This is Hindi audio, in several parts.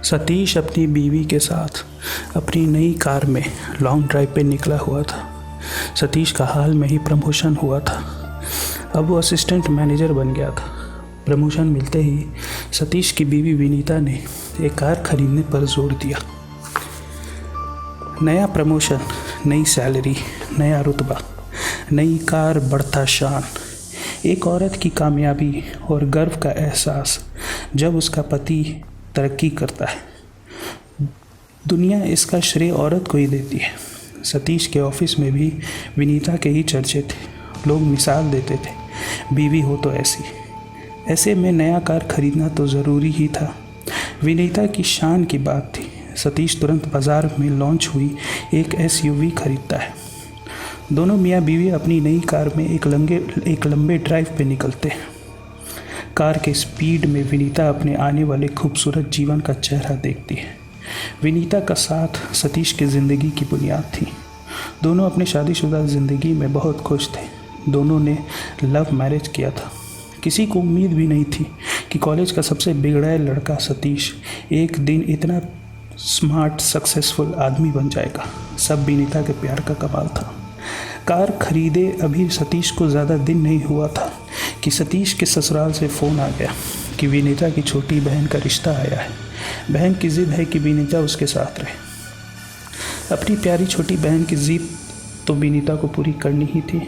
सतीश अपनी बीवी के साथ अपनी नई कार में लॉन्ग ड्राइव पे निकला हुआ था। सतीश का हाल में ही प्रमोशन हुआ था। अब वो असिस्टेंट मैनेजर बन गया था। प्रमोशन मिलते ही सतीश की बीवी विनीता ने एक कार खरीदने पर जोर दिया। नया प्रमोशन, नई सैलरी, नया रुतबा, नई कार, बढ़ता शान। एक औरत की कामयाबी और गर्व का एहसास जब उसका पति तरक्की करता है, दुनिया इसका श्रेय औरत को ही देती है। सतीश के ऑफिस में भी विनीता के ही चर्चे थे। लोग मिसाल देते थे, बीवी हो तो ऐसी। ऐसे में नया कार खरीदना तो ज़रूरी ही था। विनीता की शान की बात थी। सतीश तुरंत बाज़ार में लॉन्च हुई एक SUV खरीदता है। दोनों मियाँ बीवी अपनी नई कार में एक लंबे ड्राइव पे निकलते हैं। कार के स्पीड में विनीता अपने आने वाले खूबसूरत जीवन का चेहरा देखती है। विनीता का साथ सतीश की ज़िंदगी की बुनियाद थी। दोनों अपनी शादीशुदा ज़िंदगी में बहुत खुश थे। दोनों ने लव मैरिज किया था। किसी को उम्मीद भी नहीं थी कि कॉलेज का सबसे बिगड़ैल लड़का सतीश एक दिन इतना स्मार्ट, सक्सेसफुल आदमी बन जाएगा। सब विनीता के प्यार का कमाल था। कार खरीदे अभी सतीश को ज़्यादा दिन नहीं हुआ था कि सतीश के ससुराल से फ़ोन आ गया कि विनीता की छोटी बहन का रिश्ता आया है। बहन की ज़िद है कि विनीता उसके साथ रहे। अपनी प्यारी छोटी बहन की ज़िद तो विनीता को पूरी करनी ही थी।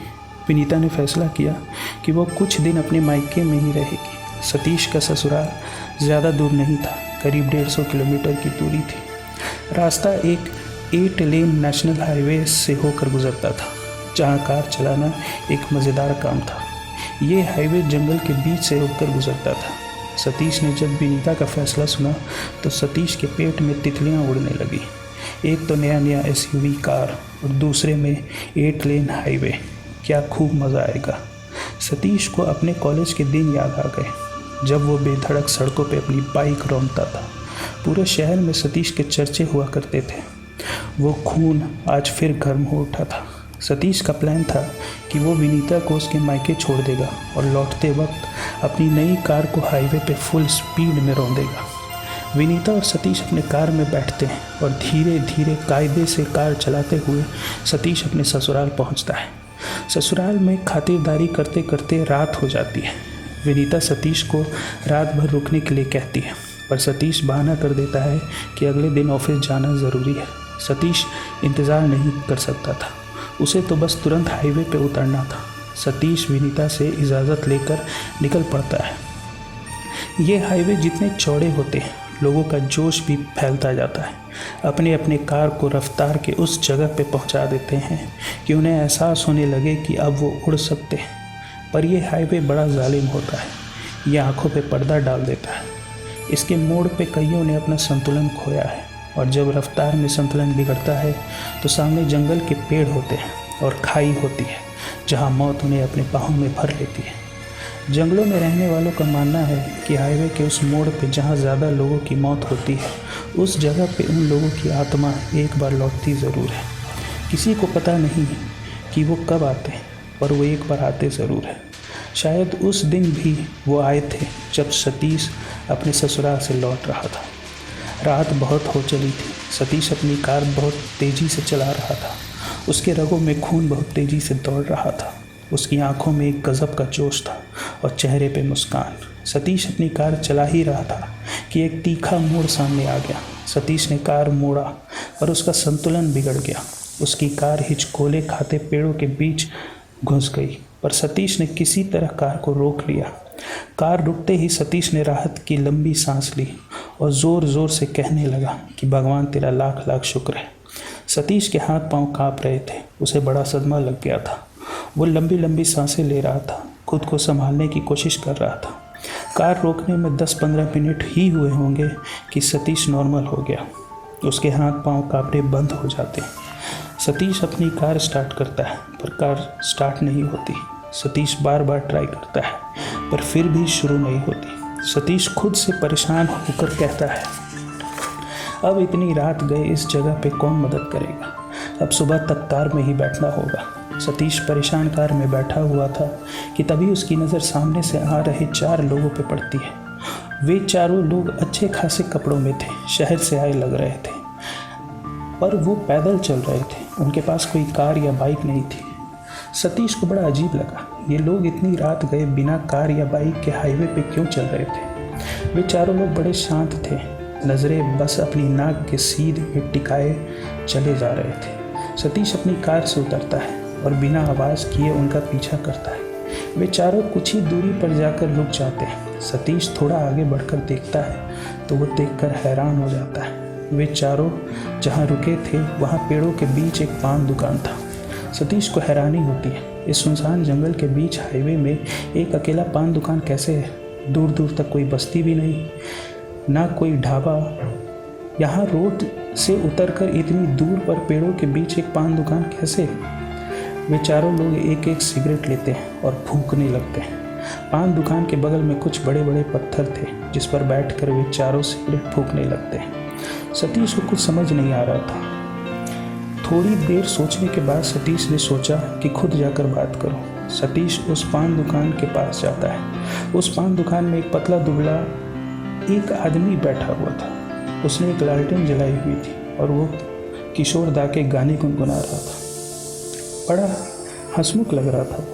विनीता ने फैसला किया कि वो कुछ दिन अपने मायके में ही रहेगी। सतीश का ससुराल ज़्यादा दूर नहीं था, करीब 150 किलोमीटर की दूरी थी। रास्ता एक 8 लेन नेशनल हाईवे से होकर गुजरता था, जहाँ कार चलाना एक मज़ेदार काम था। ये हाईवे जंगल के बीच से होकर गुजरता था। सतीश ने जब विनीता का फैसला सुना तो सतीश के पेट में तितलियाँ उड़ने लगी। एक तो नया SUV कार और दूसरे में 8 लेन हाईवे। क्या खूब मज़ा आएगा। सतीश को अपने कॉलेज के दिन याद आ गए, जब वो बेधड़क सड़कों पे अपनी बाइक रौंदता था। पूरे शहर में सतीश के चर्चे हुआ करते थे। वो खून आज फिर गर्म हो उठा था। सतीश का प्लान था कि वो विनीता को उसके मायके छोड़ देगा और लौटते वक्त अपनी नई कार को हाईवे पे फुल स्पीड में रौंदेगा। विनीता और सतीश अपने कार में बैठते हैं और धीरे धीरे कायदे से कार चलाते हुए सतीश अपने ससुराल पहुंचता है। ससुराल में खातिरदारी करते करते रात हो जाती है। विनीता सतीश को रात भर रुकने के लिए कहती है, पर सतीश बहाना कर देता है कि अगले दिन ऑफिस जाना ज़रूरी है। सतीश इंतज़ार नहीं कर सकता था, उसे तो बस तुरंत हाईवे पे उतरना था। सतीश विनीता से इजाज़त लेकर निकल पड़ता है। ये हाईवे जितने चौड़े होते हैं, लोगों का जोश भी फैलता जाता है। अपने अपने कार को रफ्तार के उस जगह पे पहुंचा देते हैं कि उन्हें एहसास होने लगे कि अब वो उड़ सकते हैं। पर यह हाईवे बड़ा जालिम होता है। ये आंखों पे पर्दा डाल देता है। इसके मोड़ पे कईयों ने अपना संतुलन खोया है, और जब रफ्तार में संतुलन बिगड़ता है तो सामने जंगल के पेड़ होते हैं और खाई होती है, जहां मौत उन्हें अपने बाहों में भर लेती है। जंगलों में रहने वालों का मानना है कि हाईवे के उस मोड़ पे जहां ज़्यादा लोगों की मौत होती है, उस जगह पे उन लोगों की आत्मा एक बार लौटती ज़रूर है। किसी को पता नहीं कि वो कब आते हैं, पर वो एक बार आते ज़रूर है। शायद उस दिन भी वो आए थे जब सतीश अपने ससुराल से लौट रहा था। रात बहुत हो चली थी। सतीश अपनी कार बहुत तेज़ी से चला रहा था। उसके रगों में खून बहुत तेज़ी से दौड़ रहा था। उसकी आंखों में एक गज़ब का जोश था और चेहरे पे मुस्कान। सतीश अपनी कार चला ही रहा था कि एक तीखा मोड़ सामने आ गया। सतीश ने कार मोड़ा पर उसका संतुलन बिगड़ गया। उसकी कार हिचकोले खाते पेड़ों के बीच घुस गई, पर सतीश ने किसी तरह कार को रोक लिया। कार रुकते ही सतीश ने राहत की लंबी सांस ली और ज़ोर ज़ोर से कहने लगा कि भगवान तेरा लाख लाख शुक्र है। सतीश के हाथ पांव काँप रहे थे। उसे बड़ा सदमा लग गया था। वो लंबी लंबी सांसें ले रहा था, खुद को संभालने की कोशिश कर रहा था। कार रोकने में 10-15 मिनट ही हुए होंगे कि सतीश नॉर्मल हो गया। उसके हाथ पांव कांपने बंद हो जाते। सतीश अपनी कार स्टार्ट करता है, पर कार स्टार्ट नहीं होती। सतीश बार बार ट्राई करता है, पर फिर भी शुरू नहीं होती। सतीश खुद से परेशान होकर कहता है, अब इतनी रात गए इस जगह पे कौन मदद करेगा। अब सुबह तक कार में ही बैठना होगा। सतीश परेशान कार में बैठा हुआ था कि तभी उसकी नज़र सामने से आ रहे 4 लोगों पे पड़ती है। वे चारों लोग अच्छे खासे कपड़ों में थे, शहर से आए लग रहे थे, पर वो पैदल चल रहे थे। उनके पास कोई कार या बाइक नहीं थी। सतीश को बड़ा अजीब लगा, ये लोग इतनी रात गए बिना कार या बाइक के हाईवे पे क्यों चल रहे थे। वे चारों लोग बड़े शांत थे, नज़रें बस अपनी नाक के सीध में टिकाए चले जा रहे थे। सतीश अपनी कार से उतरता है और बिना आवाज़ किए उनका पीछा करता है। वे चारों कुछ ही दूरी पर जाकर रुक जाते हैं। सतीश थोड़ा आगे बढ़कर देखता है तो वो देखकर हैरान हो जाता है। वे चारों जहाँ रुके थे वहाँ पेड़ों के बीच एक पान दुकान था। सतीश को हैरानी होती है, इस सुनसान जंगल के बीच हाईवे में एक अकेला पान दुकान कैसे है। दूर दूर तक कोई बस्ती भी नहीं, ना कोई ढाबा। यहाँ रोड से उतरकर इतनी दूर पर पेड़ों के बीच एक पान दुकान कैसे। वे चारों लोग एक एक सिगरेट लेते हैं और फूंकने लगते हैं। पान दुकान के बगल में कुछ बड़े बड़े पत्थर थे जिस पर बैठकर वे चारों सिगरेट फूंकने लगते हैं। सतीश को कुछ समझ नहीं आ रहा था। थोड़ी देर सोचने के बाद सतीश ने सोचा कि खुद जाकर बात करो। सतीश उस पान दुकान के पास जाता है। उस पान दुकान में एक पतला दुबला एक आदमी बैठा हुआ था। उसने एक लालटेन जलाई हुई थी और वो किशोर दा के गाने गुनगुना रहा था। बड़ा हंसमुख लग रहा था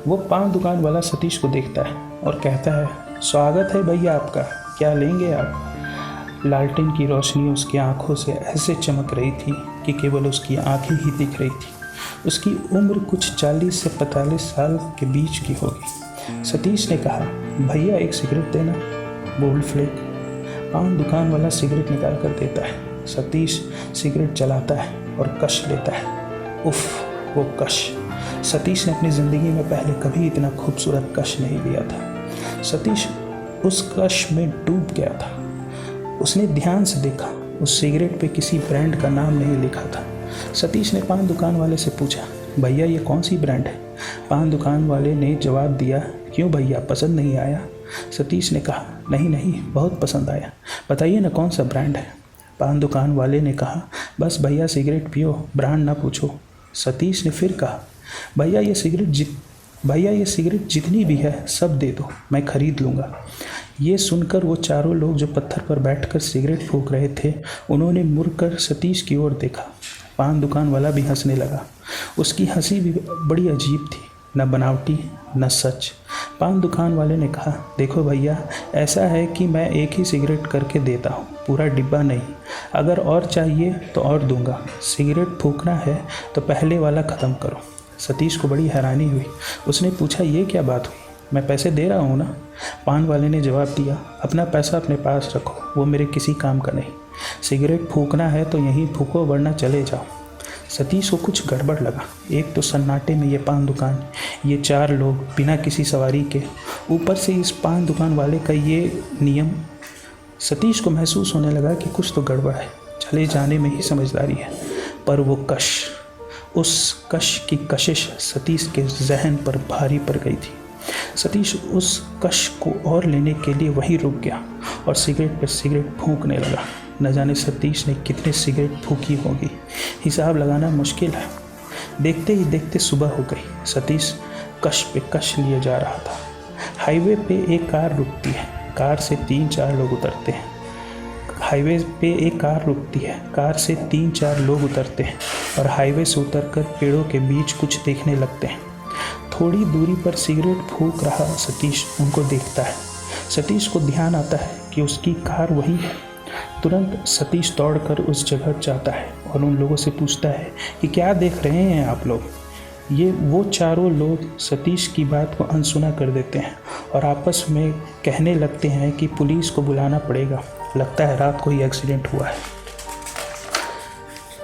वो पान दुकान वाला सतीश को देखता है और कहता है, स्वागत है भैया आपका, क्या लेंगे आप। लालटेन की रोशनी उसकी आंखों से ऐसे चमक रही थी कि केवल उसकी आंखें ही दिख रही थी। उसकी उम्र कुछ 40 से 45 साल के बीच की होगी। सतीश ने कहा, भैया एक सिगरेट देना। Gold Flake. पान दुकान वाला सिगरेट निकाल कर देता है। सतीश सिगरेट जलाता है और कश लेता है। उफ, वो कश। सतीश ने अपनी ज़िंदगी में पहले कभी इतना खूबसूरत कश नहीं लिया था। सतीश उस कश में डूब गया था। उसने ध्यान से देखा, उस सिगरेट पे किसी ब्रांड का नाम नहीं लिखा था। सतीश ने पान दुकान वाले से पूछा, भैया ये कौन सी ब्रांड है। पान दुकान वाले ने जवाब दिया, क्यों भैया पसंद नहीं आया। सतीश ने कहा, नहीं नहीं बहुत पसंद आया, बताइए ना कौन सा ब्रांड है। पान दुकान वाले ने कहा, बस भैया सिगरेट पियो, ब्रांड ना पूछो। सतीश ने फिर कहा, भैया ये सिगरेट जितनी भी है सब दे दो, मैं खरीद लूँगा। ये सुनकर वो चारों लोग जो पत्थर पर बैठकर सिगरेट फूंक रहे थे, उन्होंने मुड़कर सतीश की ओर देखा। पान दुकान वाला भी हंसने लगा। उसकी हंसी भी बड़ी अजीब थी, न बनावटी न सच। पान दुकान वाले ने कहा, देखो भैया ऐसा है कि मैं एक ही सिगरेट करके देता हूँ, पूरा डिब्बा नहीं। अगर और चाहिए तो और दूंगा। सिगरेट फूंकना है तो पहले वाला ख़त्म करो। सतीश को बड़ी हैरानी हुई। उसने पूछा, ये क्या बात हुई, मैं पैसे दे रहा हूँ ना। पान वाले ने जवाब दिया, अपना पैसा अपने पास रखो, वो मेरे किसी काम का नहीं। सिगरेट फूंकना है तो यहीं फूंको वरना चले जाओ। सतीश को कुछ गड़बड़ लगा। एक तो सन्नाटे में ये पान दुकान, ये चार लोग बिना किसी सवारी के, ऊपर से इस पान दुकान वाले का ये नियम। सतीश को महसूस होने लगा कि कुछ तो गड़बड़ है। चले जाने में ही समझदारी है, पर वो कश, उस कश की कशिश सतीश के जहन पर भारी पड़ गई थी। सतीश उस कश को और लेने के लिए वहीं रुक गया और सिगरेट पर सिगरेट फूंकने लगा। न जाने सतीश ने कितने सिगरेट फूंकी होगी, हिसाब लगाना मुश्किल है। देखते ही देखते सुबह हो गई। सतीश कश पे कश लिए जा रहा था। हाईवे पे एक कार रुकती है, कार से 3-4 लोग उतरते हैं। हाईवे पे एक कार रुकती है, कार से 3-4 लोग उतरते हैं और हाईवे से उतरकर पेड़ों के बीच कुछ देखने लगते हैं। थोड़ी दूरी पर सिगरेट फूंक रहा सतीश उनको देखता है। सतीश को ध्यान आता है कि उसकी कार वही है। तुरंत सतीश दौड़कर उस जगह जाता है और उन लोगों से पूछता है कि क्या देख रहे हैं आप लोग। वो चारों लोग सतीश की बात को अनसुना कर देते हैं और आपस में कहने लगते हैं कि पुलिस को बुलाना पड़ेगा, लगता है रात को ही एक्सीडेंट हुआ है।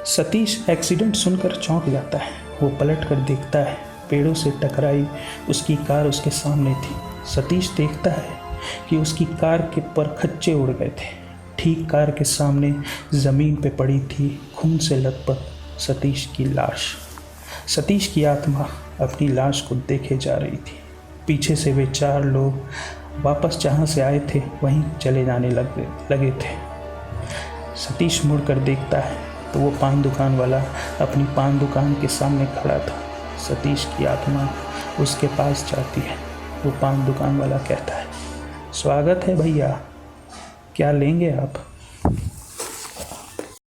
सतीश एक्सीडेंट सुनकर चौंक जाता है। वो पलट कर देखता है, पेड़ों से टकराई उसकी कार उसके सामने थी। सतीश देखता है कि उसकी कार के परखच्चे उड़ गए थे। ठीक कार के सामने ज़मीन पे पड़ी थी खून से लथपथ सतीश की लाश। सतीश की आत्मा अपनी लाश को देखे जा रही थी। पीछे से वे 4 लोग वापस जहाँ से आए थे वहीं चले जाने लगे थे। सतीश मुड़कर देखता है तो वो पान दुकान वाला अपनी पान दुकान के सामने खड़ा था। सतीश की आत्मा उसके पास जाती है। वो पान दुकान वाला कहता है, स्वागत है भैया, क्या लेंगे आप?